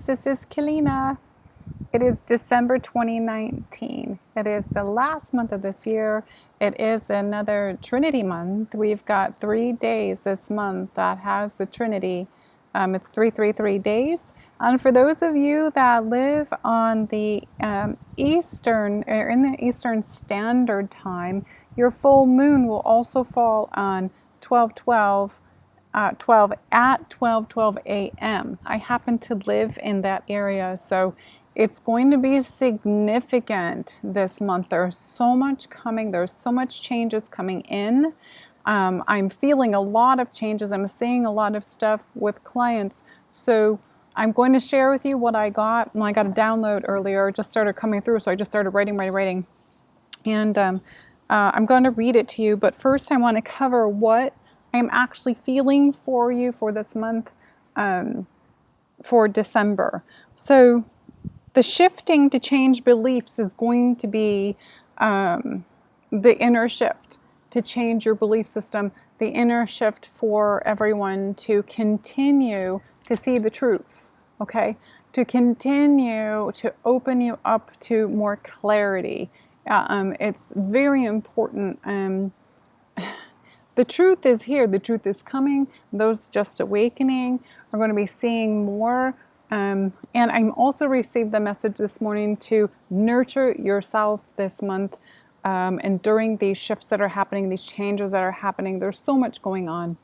This is Keleena. It is December 2019. It is the last month of this year. It is another Trinity month. We've got 3 days this month that has the Trinity. It's 333 days. And for those of you that live on the Eastern, or in the Eastern Standard Time, your full moon will also fall on 12 at 12:12 a.m. I happen to live in that area, so it's going to be significant this month. There's so much coming. There's so much changes coming in. I'm feeling a lot of changes. I'm seeing a lot of stuff with clients. So I'm going to share with you what I got. I got a download earlier. It just started coming through, so I just started writing. And I'm going to read it to you. But first I want to cover what I'm actually feeling for you for this month, for December. So the shifting to change beliefs is going to be the inner shift to change your belief system, the inner shift for everyone to continue to see the truth, okay? To continue to open you up to more clarity. It's very important. The truth is here. The truth is coming. Those just awakening are going to be seeing more. And I also received the message this morning to nurture yourself this month. And during these shifts that are happening, these changes that are happening, there's so much going on.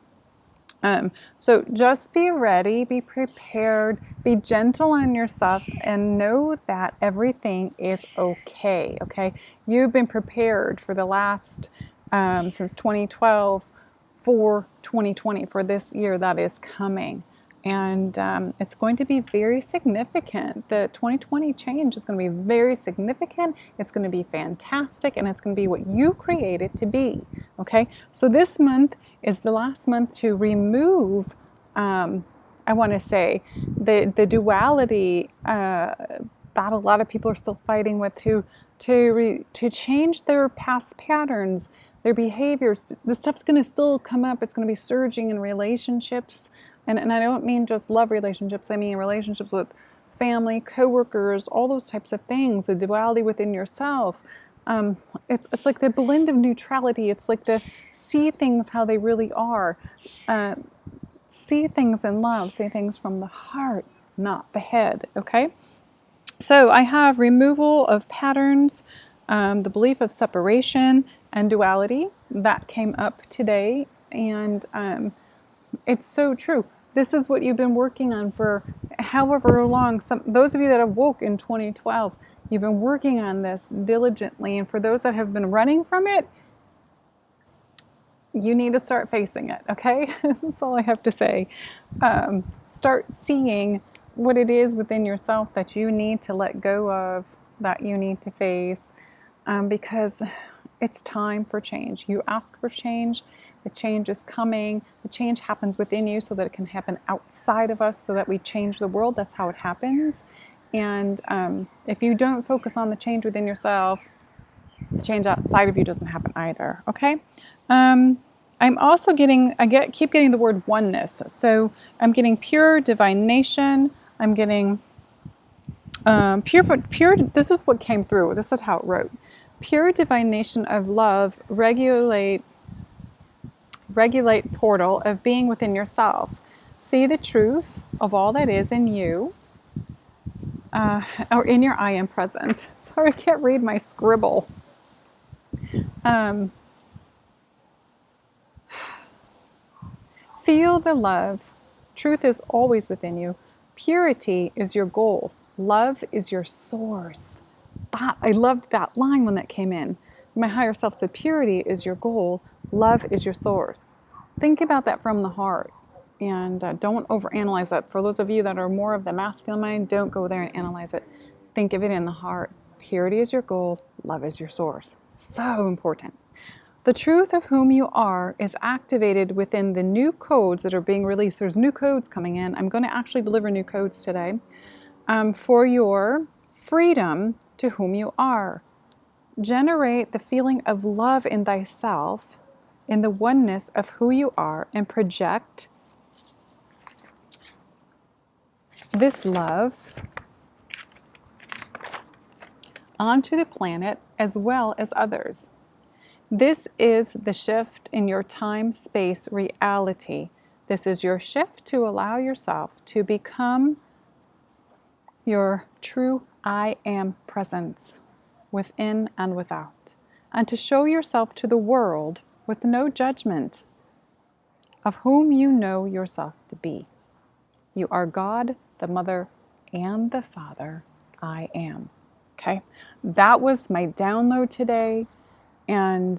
So just be ready, be prepared, be gentle on yourself, and know that everything is okay. Okay, you've been prepared for the last since 2012 for 2020, for this year that is coming. And it's going to be very significant. The 2020 change is going to be very significant. It's going to be fantastic, and it's going to be what you create it to be. Okay, so this month is the last month to remove, I want to say, the duality that a lot of people are still fighting with, to change their past patterns, their behaviors. The stuff's going to still come up. It's going to be surging in relationships. And I don't mean just love relationships. I mean relationships with family, coworkers, all those types of things. The duality within yourself. It's like the blend of neutrality. It's like the see things how they really are. See things in love. See things from the heart, not the head. Okay. So I have removal of patterns, the belief of separation and duality that came up today, and it's so true. This is what you've been working on for however long. Those of you that have woke in 2012, you've been working on this diligently. And for those that have been running from it, you need to start facing it, okay? That's all I have to say. Start seeing what it is within yourself that you need to let go of, that you need to face, because it's time for change. You ask for change. The change is coming. The change happens within you so that it can happen outside of us, so that we change the world. That's how it happens. And if you don't focus on the change within yourself, the change outside of you doesn't happen either. Okay. I'm also keep getting the word oneness. So I'm getting pure divination. I'm getting pure. This is what came through. This is how it wrote. Pure divination of love, regulate portal of being within yourself. See the truth of all that is in you, or in your I Am presence. Sorry, I can't read my scribble. Feel the love. Truth is always within you. Purity is your goal. Love is your source. I loved that line when that came in. My higher self said, purity is your goal. Love is your source. Think about that from the heart, and don't overanalyze that. For those of you that are more of the masculine mind, don't go there and analyze it. Think of it in the heart. Purity is your goal. Love is your source. So important. The truth of whom you are is activated within the new codes that are being released. There's new codes coming in. I'm going to actually deliver new codes today for your freedom to whom you are. Generate the feeling of love in thyself, in the oneness of who you are, and project this love onto the planet as well as others. This is the shift in your time-space reality. This is your shift to allow yourself to become your true I Am presence within and without, and to show yourself to the world with no judgment of whom you know yourself to be. You are God, the Mother, and the Father. I am. Okay, that was my download today, and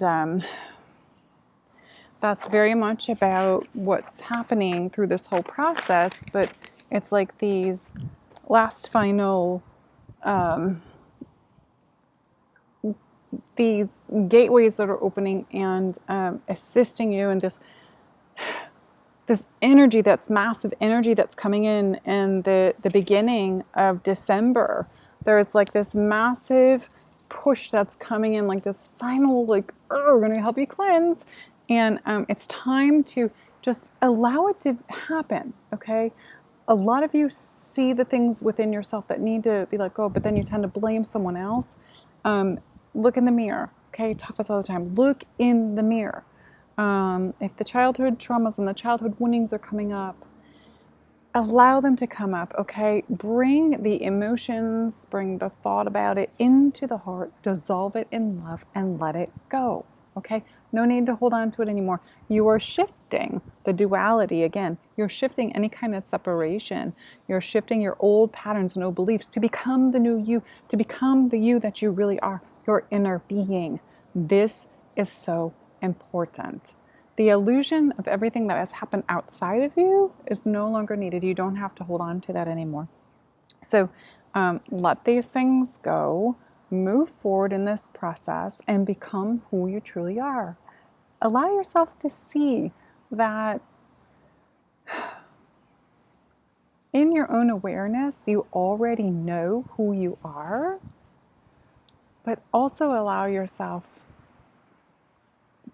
that's very much about what's happening through this whole process. But it's like these last final these gateways that are opening and assisting you in this energy, that's massive energy that's coming in the beginning of December. There's like this massive push that's coming in, like this final, like, oh, we're going to help you cleanse. And it's time to just allow it to happen, okay? A lot of you see the things within yourself that need to be let go, but then you tend to blame someone else. Look in the mirror, okay? Talk about this all the time. Look in the mirror. If the childhood traumas and the childhood woundings are coming up, allow them to come up, okay? Bring the emotions, bring the thought about it into the heart, dissolve it in love, and let it go, okay? No need to hold on to it anymore. You are shifting the duality again. You're shifting any kind of separation. You're shifting your old patterns and old beliefs to become the new you, to become the you that you really are, your inner being. This is so important. The illusion of everything that has happened outside of you is no longer needed. You don't have to hold on to that anymore. So let these things go, move forward in this process, and become who you truly are. Allow yourself to see that in your own awareness, you already know who you are, but also allow yourself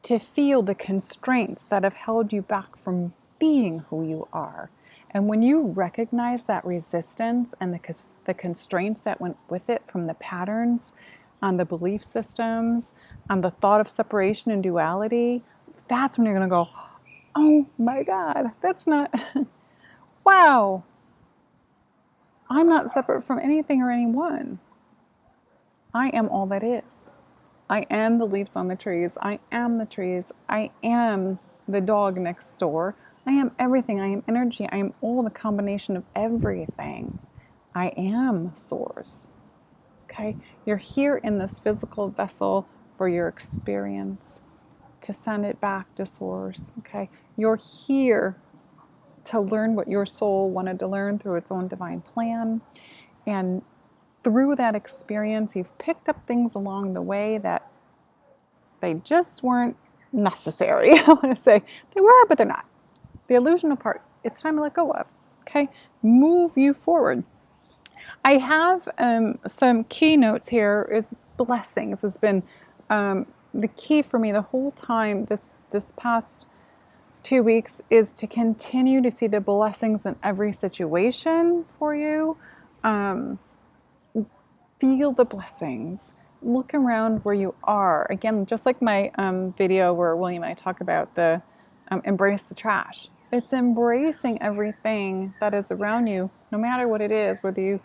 to feel the constraints that have held you back from being who you are. And when you recognize that resistance and the constraints that went with it, from the patterns and the belief systems and the thought of separation and duality, that's when you're going to go, oh my God, that's not, wow, I'm not separate from anything or anyone. I am all that is. I am the leaves on the trees. I am the trees. I am the dog next door. I am everything. I am energy. I am all the combination of everything. I am source. Okay? You're here in this physical vessel for your experience, to send it back to source. Okay? You're here to learn what your soul wanted to learn through its own divine plan. And through that experience, you've picked up things along the way that they just weren't necessary. I want to say they were, but they're not. The illusional part, it's time to let go of. Okay? Move you forward. I have some keynotes here. Is blessings has been the key for me the whole time this past 2 weeks, is to continue to see the blessings in every situation for you. Feel the blessings. Look around where you are. Again, just like my video where William and I talk about the embrace the trash. It's embracing everything that is around you, no matter what it is, whether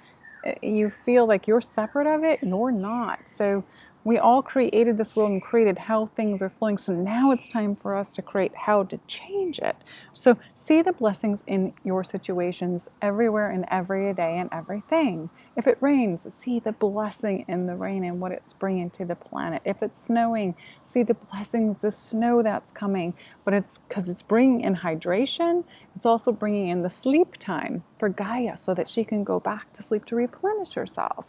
you feel like you're separate of it, you're not. So we all created this world and created how things are flowing. So now it's time for us to create how to change it. So see the blessings in your situations everywhere and every day and everything. If it rains, see the blessing in the rain and what it's bringing to the planet. If it's snowing, see the blessings, the snow that's coming. But it's because it's bringing in hydration. It's also bringing in the sleep time for Gaia so that she can go back to sleep to replenish herself.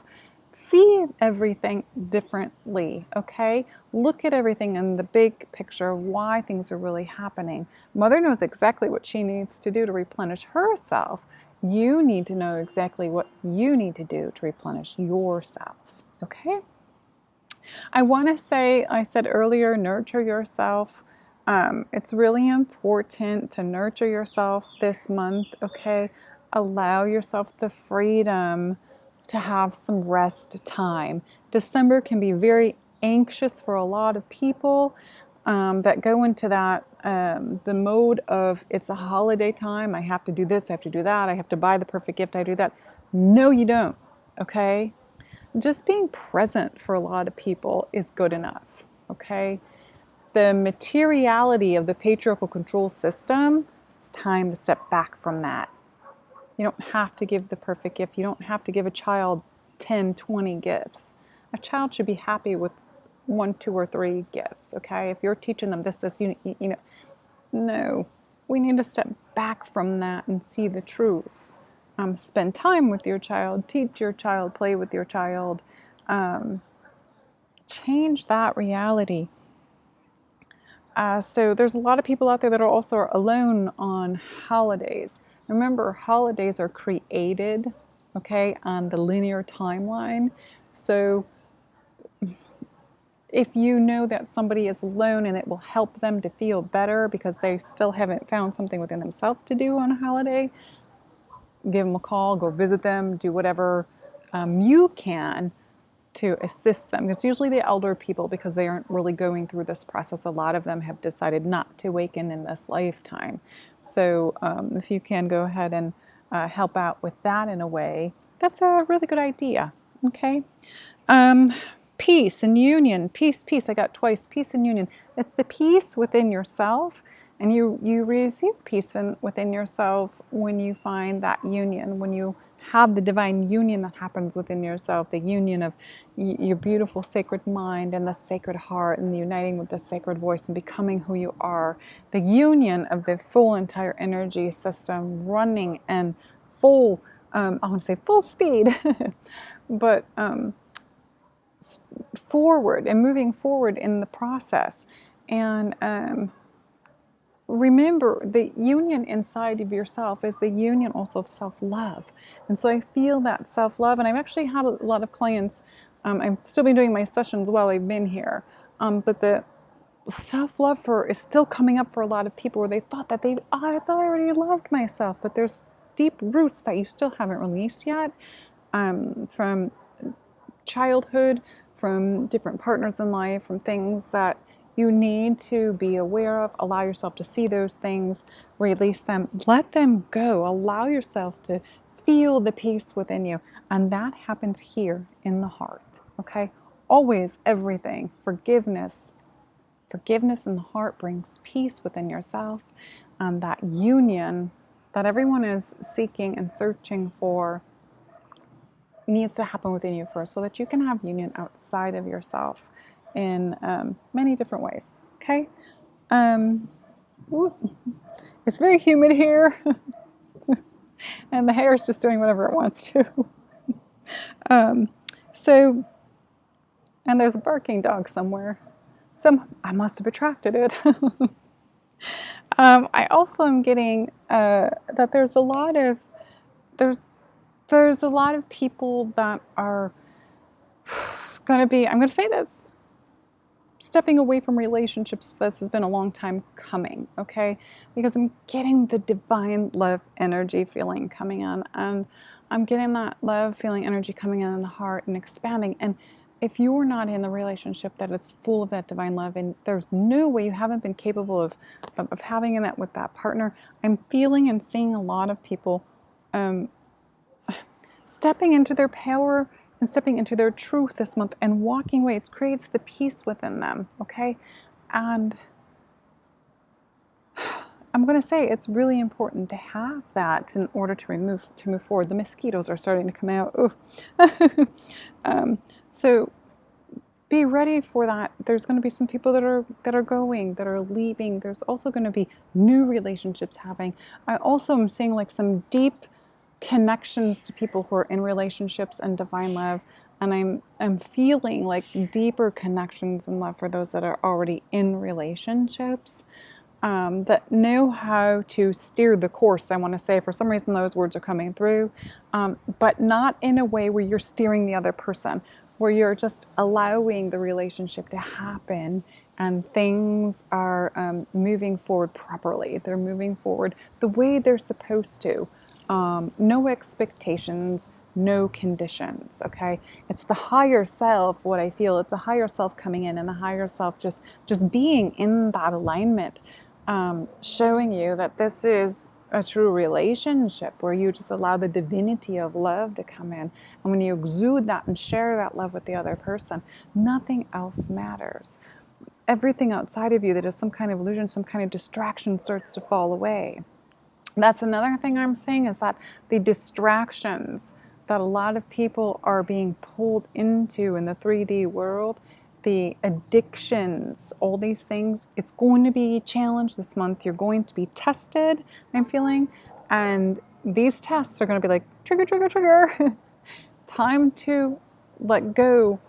See everything differently, okay? Look at everything in the big picture of why things are really happening. Mother knows exactly what she needs to do to replenish herself. You need to know exactly what you need to do to replenish yourself, okay? I want to say, I said earlier, nurture yourself. It's really important to nurture yourself this month, okay? allow yourself the freedom to have some rest time. December can be very anxious for a lot of people that go into that the mode of it's a holiday time. I have to do this, I have to do that, I have to buy the perfect gift, I do that. No, you don't. Okay? Just being present for a lot of people is good enough. Okay? The materiality of the patriarchal control system, it's time to step back from that. You don't have to give the perfect gift. You don't have to give a child 10, 20 gifts. A child should be happy with 1, 2, or 3 gifts, okay? If you're teaching them this, you know, no. We need to step back from that and see the truth. Spend time with your child, teach your child, play with your child. Change that reality. So there's a lot of people out there that are also alone on holidays. Remember, holidays are created, okay, on the linear timeline. So if you know that somebody is alone and it will help them to feel better because they still haven't found something within themselves to do on a holiday, give them a call, go visit them, do whatever you can to assist them. It's usually the elder people because they aren't really going through this process. A lot of them have decided not to awaken in this lifetime. So if you can go ahead and help out with that in a way, that's a really good idea. Okay. Peace and union. Peace, peace. I got twice. Peace and union. It's the peace within yourself. And you receive peace within yourself when you find that union, when you have the divine union that happens within yourself, the union of your beautiful sacred mind and the sacred heart and the uniting with the sacred voice and becoming who you are, the union of the full entire energy system running and full, I want to say full speed, but forward and moving forward in the process. And remember, the union inside of yourself is the union also of self-love. And so I feel that self-love, and I've actually had a lot of clients, I've still been doing my sessions while I've been here, but the self-love is still coming up for a lot of people where they thought that I thought I already loved myself, but there's deep roots that you still haven't released yet, from childhood, from different partners in life, from things that you need to be aware of. Allow yourself to see those things, release them, let them go, allow yourself to feel the peace within you. And that happens here in the heart, okay? Always, everything, forgiveness. Forgiveness in the heart brings peace within yourself. And that union that everyone is seeking and searching for needs to happen within you first so that you can have union outside of yourself in many different ways. Okay? It's very humid here. And the hair is just doing whatever it wants to. And there's a barking dog somewhere. I must have attracted it. I also am getting that there's a lot of people that are going to be, I'm going to say this, stepping away from relationships. This has been a long time coming, okay? Because I'm getting the divine love energy feeling coming on, and I'm getting that love feeling energy coming in the heart and expanding. And if you're not in the relationship that is full of that divine love, and there's no way you haven't been capable of having that with that partner, I'm feeling and seeing a lot of people stepping into their power and stepping into their truth this month and walking away. It creates the peace within them, okay? And I'm going to say it's really important to have that in order to move forward. The mosquitoes are starting to come out. So be ready for that. There's going to be some people that are going, that are leaving. There's also going to be new relationships happening. I also am seeing like some deep connections to people who are in relationships and divine love, and I'm feeling like deeper connections in love for those that are already in relationships, that know how to steer the course. I want to say, for some reason those words are coming through, but not in a way where you're steering the other person, where you're just allowing the relationship to happen and things are moving forward properly. They're moving forward the way they're supposed to. No expectations, no conditions, okay? It's the higher self, what I feel, it's the higher self coming in, and the higher self just being in that alignment, showing you that this is a true relationship where you just allow the divinity of love to come in. And when you exude that and share that love with the other person, nothing else matters. Everything outside of you that is some kind of illusion, some kind of distraction starts to fall away. That's another thing I'm saying, is that the distractions that a lot of people are being pulled into in the 3D world, the addictions, all these things, it's going to be challenged this month. You're going to be tested, I'm feeling. And these tests are going to be like, trigger, trigger, trigger. Time to let go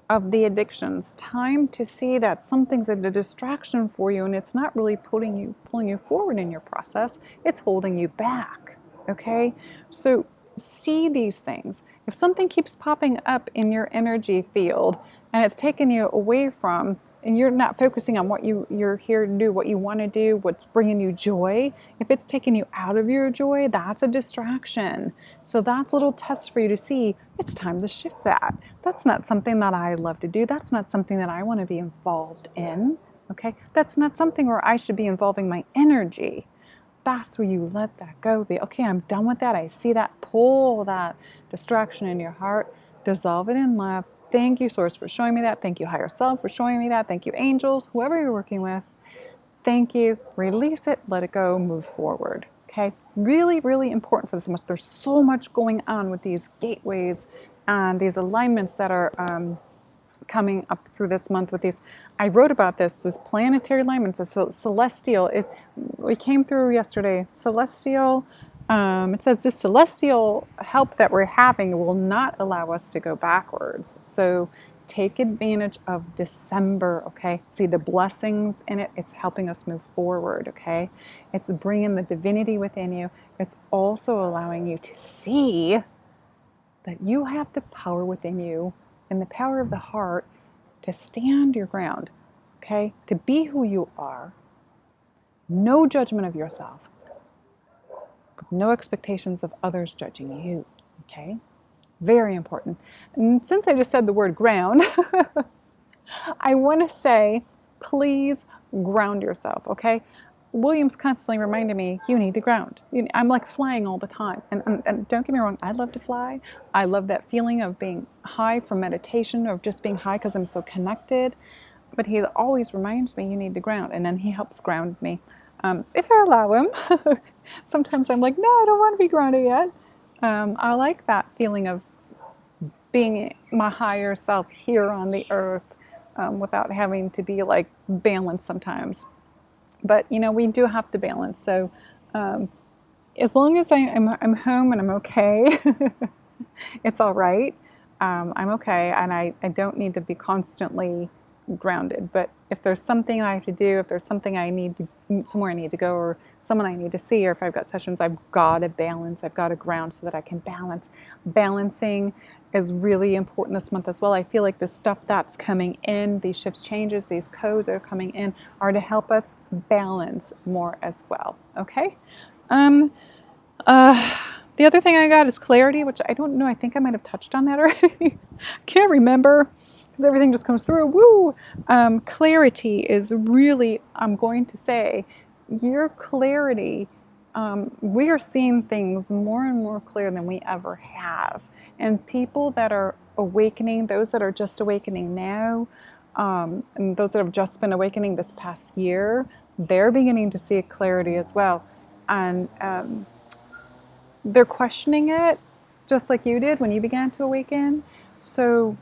of the addictions. Time to see that something's a distraction for you, and it's not really pulling you forward in your process. It's holding you back. Okay? So see these things. If something keeps popping up in your energy field and it's taking you away from, and you're not focusing on what you're here to do, what you want to do, what's bringing you joy, if it's taking you out of your joy, that's a distraction. So that's a little test for you to see, it's time to shift that. That's not something that I love to do. That's not something that I want to be involved in. Okay? That's not something where I should be involving my energy. That's where you let that go. Be, okay, I'm done with that. I see that. Pull that distraction in your heart. Dissolve it in love. Thank you, Source, for showing me that. Thank you, Higher Self, for showing me that. Thank you, angels, whoever you're working with. Thank you. Release it. Let it go. Move forward. Okay? Really, really important for this month. There's so much going on with these gateways and these alignments that are coming up through this month with these. I wrote about this planetary alignments, a celestial. We came through yesterday. Celestial. It says this celestial help that we're having will not allow us to go backwards. So take advantage of December, okay? See the blessings in it. It's helping us move forward, okay? It's bringing the divinity within you. It's also allowing you to see that you have the power within you and the power of the heart to stand your ground, okay? To be who you are. No judgment of yourself. No expectations of others judging you, okay? Very important. And since I just said the word ground, I want to say, please ground yourself, okay? William's constantly reminding me, you need to ground. I'm like flying all the time. And don't get me wrong, I love to fly. I love that feeling of being high from meditation, or just being high because I'm so connected. But he always reminds me, you need to ground. And then he helps ground me. If I allow him. Sometimes I'm like, no, I don't want to be grounded yet. I like that feeling of being my higher self here on the earth, without having to be like balanced sometimes. But we do have to balance. So as long as I'm home and I'm okay, it's all right. I'm okay, and I don't need to be constantly grounded. But if there's something I have to do, if there's something I need to, somewhere I need to go, or someone I need to see, or if I've got sessions, I've got to balance. I've got to ground so that I can balance. Balancing is really important this month as well. I feel like the stuff that's coming in, these shifts, changes, these codes that are coming in, are to help us balance more as well. Okay. The other thing I got is clarity, which I don't know. I think I might have touched on that already. Can't remember because everything just comes through. Woo! Clarity is really, I'm going to say, your clarity. We are seeing things more and more clear than we ever have. And people that are awakening, those that are just awakening now, and those that have just been awakening this past year, they're beginning to see clarity as well. And they're questioning it just like you did when you began to awaken. So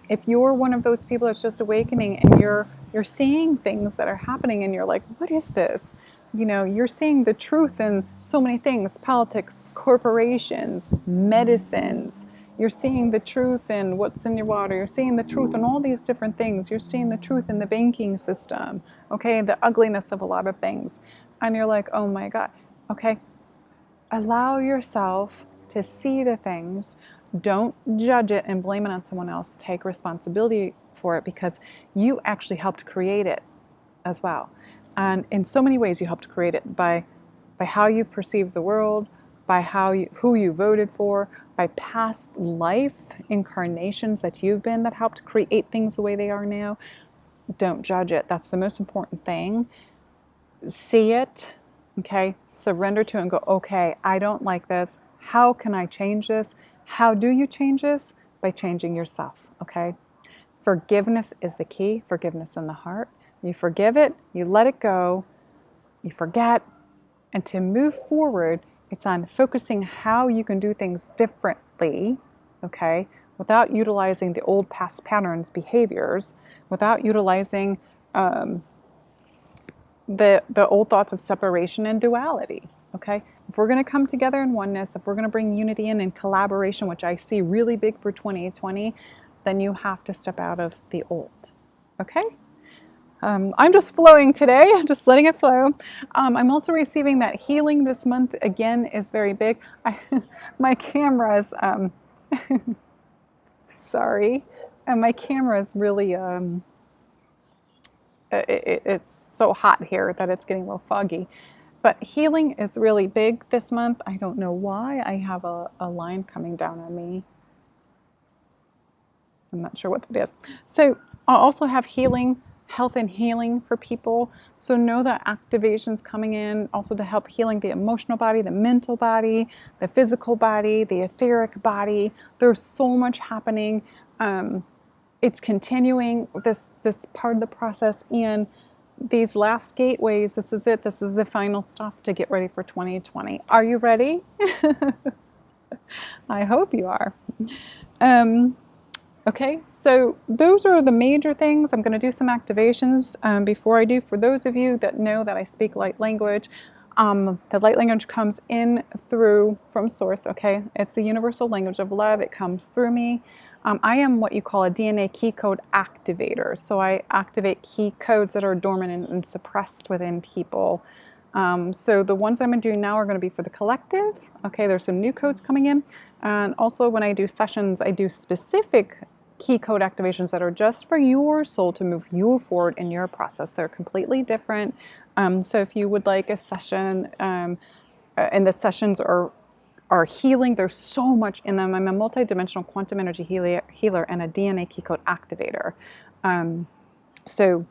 if you're one of those people that's just awakening and you're seeing things that are happening and you're like, what is this? You're seeing the truth in so many things: politics, corporations, medicines. You're seeing the truth in what's in your water. You're seeing the truth in all these different things. You're seeing the truth in the banking system, okay? The ugliness of a lot of things. And you're like, oh my God, okay? Allow yourself to see the things. Don't judge it and blame it on someone else. Take responsibility for it because you actually helped create it as well. And in so many ways you helped create it by how you've perceived the world, by who you voted for, by past life incarnations that you've been that helped create things the way they are now. Don't judge it. That's the most important thing. See it, okay? Surrender to it and go, okay, I don't like this. How can I change this? How do you change this? By changing yourself, okay? Forgiveness is the key. Forgiveness in the heart. You forgive it, you let it go, you forget, and to move forward, it's on focusing how you can do things differently, okay, without utilizing the old past patterns, behaviors, without utilizing the old thoughts of separation and duality, okay? If we're going to come together in oneness, if we're going to bring unity in and collaboration, which I see really big for 2020, then you have to step out of the old, okay? I'm just flowing today, just letting it flow. I'm also receiving that healing this month, again, is very big. My camera's, sorry, and my camera's really, it's so hot here that it's getting a little foggy. But healing is really big this month. I don't know why I have a line coming down on me. I'm not sure what that is. So I'll also have healing, health and healing for people. So know that activation's coming in also to help healing the emotional body, the mental body, the physical body, the etheric body. There's so much happening. It's continuing this part of the process, and these last gateways, this is it. This is the final stop to get ready for 2020. Are you ready? I hope you are. Okay, so those are the major things. I'm going to do some activations before I do. For those of you that know that I speak light language, the light language comes in through from source, okay? It's the universal language of love. It comes through me. I am what you call a DNA key code activator. So I activate key codes that are dormant and suppressed within people. So the ones I'm doing now are going to be for the collective. Okay, there's some new codes coming in. And also when I do sessions, I do specific key code activations that are just for your soul to move you forward in your process. They're completely different. So if you would like a session, and the sessions are healing, there's so much in them. I'm a multidimensional quantum energy healer and a DNA key code activator. So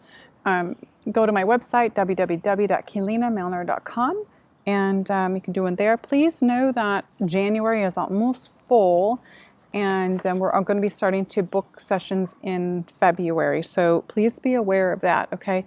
go to my website, www.keleenamelner.com, and you can do it there. Please know that January is almost full, and we're going to be starting to book sessions in February. So please be aware of that, okay?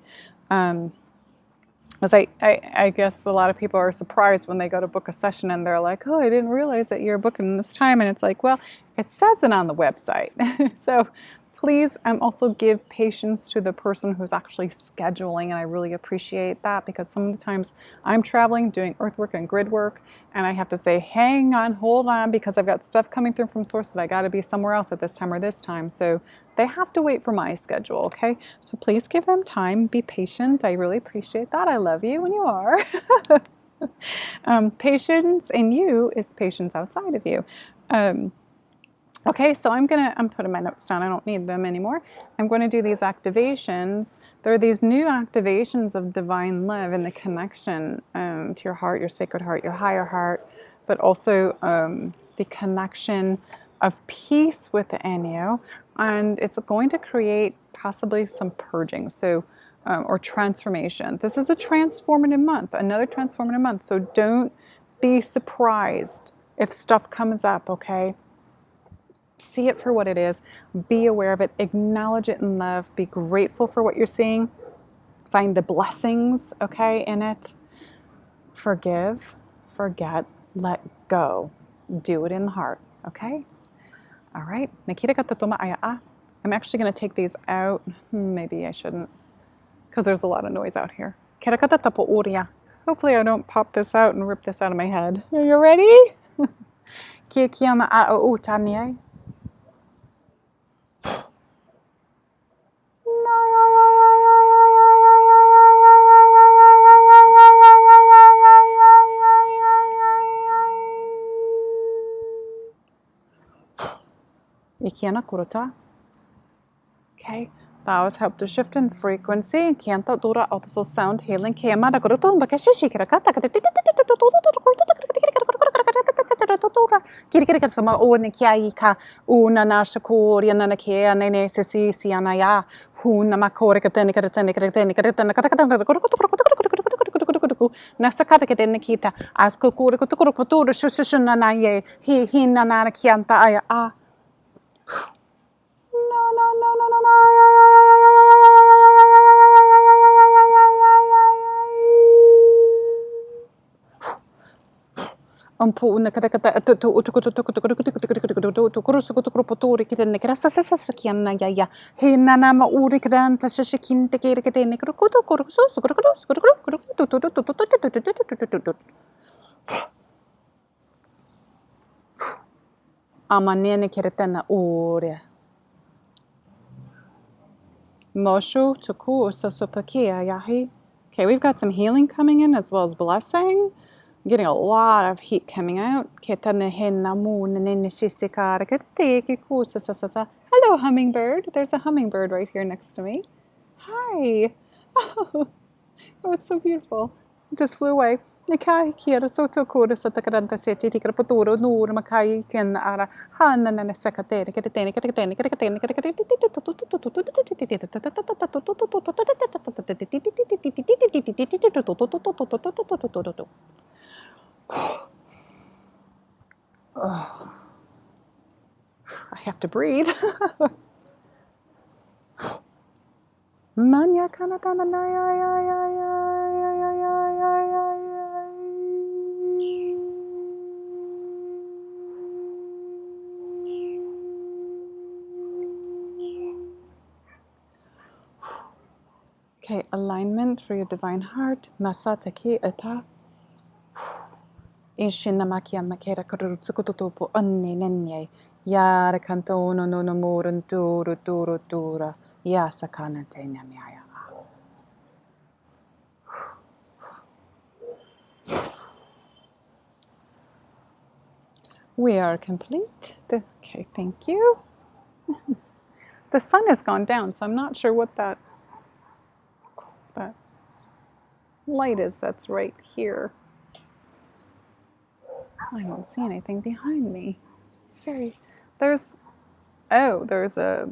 Because I guess a lot of people are surprised when they go to book a session and they're like, oh, I didn't realize that you're booking this time. And it's like, well, it says it on the website. So please also give patience to the person who's actually scheduling, and I really appreciate that, because some of the times I'm traveling, doing earthwork and grid work, and I have to say, hang on, hold on, because I've got stuff coming through from source that I got to be somewhere else at this time or this time. So they have to wait for my schedule, okay? So please give them time, be patient. I really appreciate that. I love you when you are. Patience in you is patience outside of you. Okay, so I'm putting my notes down. I don't need them anymore. I'm going to do these activations. There are these new activations of divine love and the connection to your heart, your sacred heart, your higher heart, but also the connection of peace within you. And it's going to create possibly some purging, or transformation. This is a transformative month, another transformative month. So don't be surprised if stuff comes up, okay? See it for what it is. Be aware of it. Acknowledge it in love. Be grateful for what you're seeing. Find the blessings, okay, in it. Forgive, forget, let go. Do it in the heart, okay? All right. I'm actually going to take these out. Maybe I shouldn't, because there's a lot of noise out here. Hopefully I don't pop this out and rip this out of my head. Are you ready? Okay. Those help to shift in frequency. Kianta dura also sound healing. Kiamada gurutun bakashishi kirakata. Kirikirika sama o nikiaika una nashakuri nana kia nene sisi sianaya huna makore kateni kateni kateni kateni nasakata kateni kita askukuri kutukuru kutura shushuna naye he nana kianta aya ah no no no no no no Ampuna kata kata tu kurusu poturi kita nekra sasa kiana ya ya he nana ma uri kran ta shakin te kere kete ne kurukutu amanene keretana ore moshu tuku sosopakia yahi. Okay, we've got some healing coming in as well as blessing. I'm getting a lot of heat coming out. Hello, hummingbird. There's a hummingbird right here next to me. Hi. Oh, it's so beautiful. It just flew away. Oh, I have to breathe. Okay, alignment for your divine heart. Masataki eta. Ishinamakia makera kurutsukutupu anni nenye. Yara kanto no no no murun turu turu tura. Yasakana te namyaya. We are complete. Okay, thank you. The sun has gone down, so I'm not sure what that light is that's right here. I don't see anything behind me. It's very there's a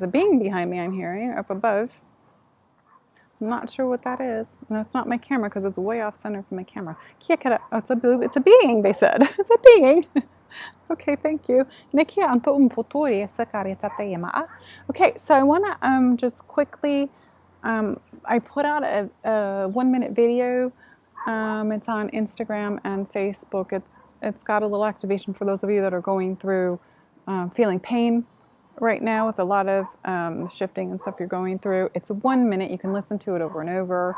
being behind me I'm hearing up above. I'm not sure what that is. No, it's not my camera because it's way off center from my camera. Oh, it's a being, they said. It's a being. Okay, thank you. Okay, so I want to just quickly, I put out a 1-minute video. It's on Instagram and Facebook. It's got a little activation for those of you that are going through feeling pain right now with a lot of shifting and stuff you're going through. It's 1 minute. You can listen to it over and over.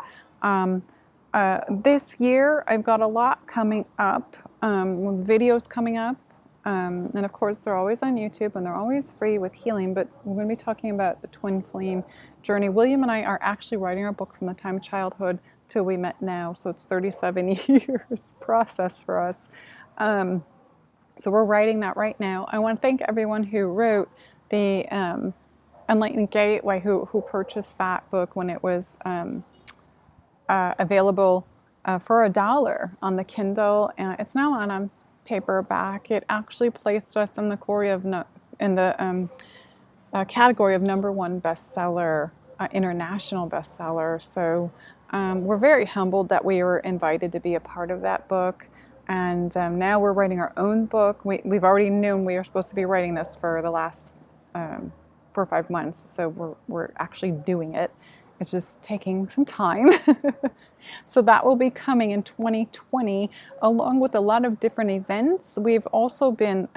This year, I've got a lot coming up, videos coming up. And of course, they're always on YouTube and they're always free with healing. But we're going to be talking about the twin flame journey. William and I are actually writing our book from the time of childhood till we met now. So it's 37 years process for us. So we're writing that right now. I want to thank everyone who wrote the Enlightened Gateway, who purchased that book when it was available for $1 on the Kindle. It's now on paperback. It actually placed us in the category of #1 bestseller, international bestseller. So we're very humbled that we were invited to be a part of that book. And now we're writing our own book. We've already known we are supposed to be writing this for the last 4 or 5 months. So we're actually doing it. It's just taking some time. So that will be coming in 2020, along with a lot of different events. We've also been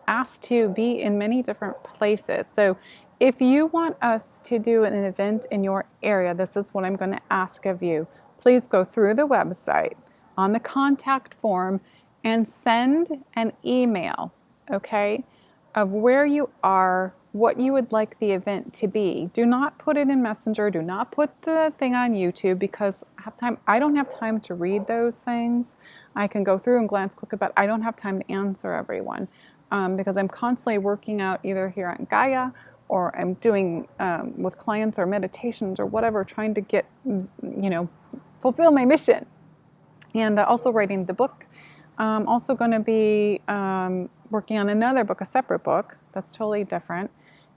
asked to be in many different places. So if you want us to do an event in your area, this is what I'm going to ask of you. Please go through the website on the contact form and send an email, okay, of where you are, what you would like the event to be. Do not put it in Messenger. Do not put the thing on YouTube because I don't have time to read those things. I can go through and glance quickly, but I don't have time to answer everyone because I'm constantly working out either here on Gaia or I'm doing with clients or meditations or whatever, trying to get, fulfill my mission. And also writing the book. Also going to be working on another book, a separate book that's totally different.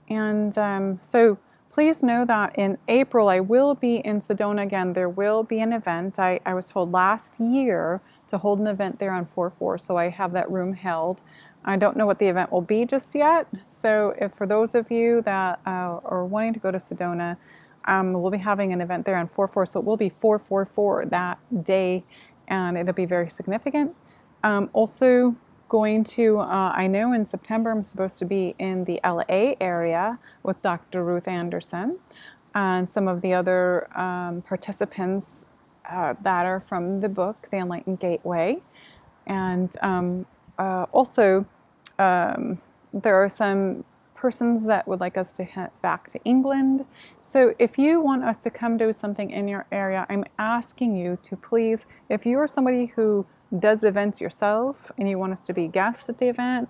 And so please know that in April I will be in Sedona again. There will be an event. I was told last year to hold an event there on 4/4, so I have that room held. I don't know what the event will be just yet. So if for those of you that are wanting to go to Sedona, we'll be having an event there on 4/4, so it will be 4/4/4 that day, and it'll be very significant. Also going to, I know in September I'm supposed to be in the LA area with Dr. Ruth Anderson and some of the other participants that are from the book, The Enlightened Gateway. And also, there are some persons that would like us to head back to England. So if you want us to come do something in your area, I'm asking you to please, if you are somebody who does events yourself and you want us to be guests at the event,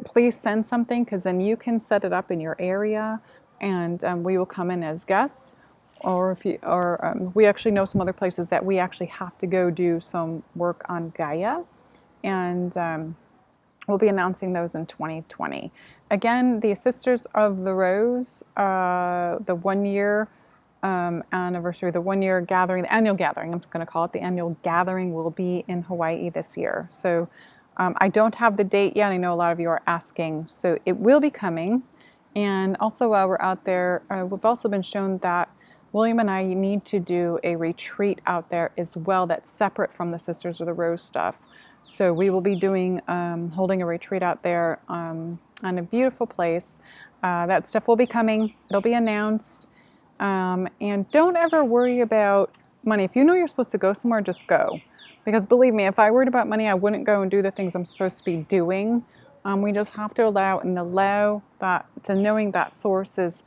please send something, because then you can set it up in your area and we will come in as guests. Or if you, or we actually know some other places that we actually have to go do some work on Gaia, and we'll be announcing those in 2020. Again, the Sisters of the Rose, the 1 year anniversary, the 1 year gathering, the annual gathering, I'm going to call it the annual gathering, will be in Hawaii this year. So I don't have the date yet. I know a lot of you are asking. So it will be coming. And also while we're out there, we've also been shown that William and I need to do a retreat out there as well that's separate from the Sisters of the Rose stuff. So we will be doing, holding a retreat out there on a beautiful place. That stuff will be coming. It'll be announced. And don't ever worry about money. If you know you're supposed to go somewhere, just go. Because believe me, if I worried about money, I wouldn't go and do the things I'm supposed to be doing. We just have to allow that, to knowing that source is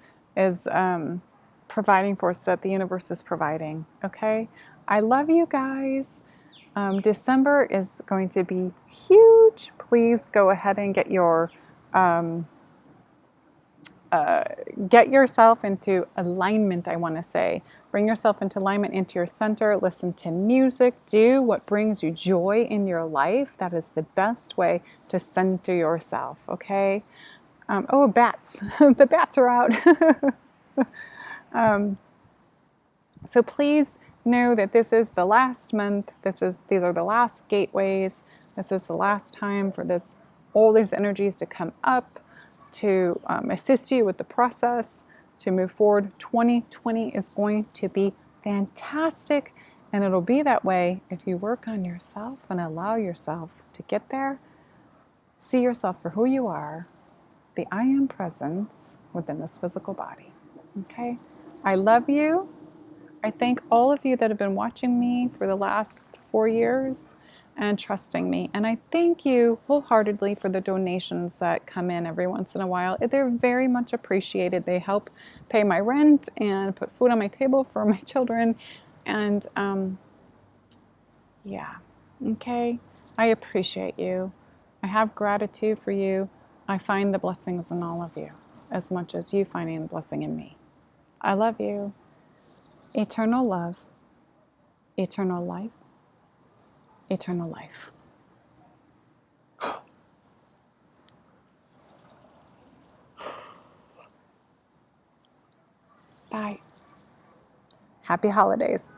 providing for us, that the universe is providing. Okay? I love you guys. December is going to be huge. Please go ahead and get yourself into alignment, I want to say. Bring yourself into alignment, into your center. Listen to music. Do what brings you joy in your life. That is the best way to center yourself, okay? Oh, bats. The bats are out. So please know that this is the last month. These are the last gateways. This is the last time for all these energies to come up, to assist you with the process, to move forward. 2020 is going to be fantastic, and it'll be that way if you work on yourself and allow yourself to get there. See yourself for who you are, the I Am presence within this physical body. Okay? I love you. I thank all of you that have been watching me for the last 4 years and trusting me. And I thank you wholeheartedly for the donations that come in every once in a while. They're very much appreciated. They help pay my rent and put food on my table for my children. And yeah, okay. I appreciate you. I have gratitude for you. I find the blessings in all of you as much as you finding the blessing in me. I love you. Eternal love, eternal life, eternal life. Bye. Happy holidays.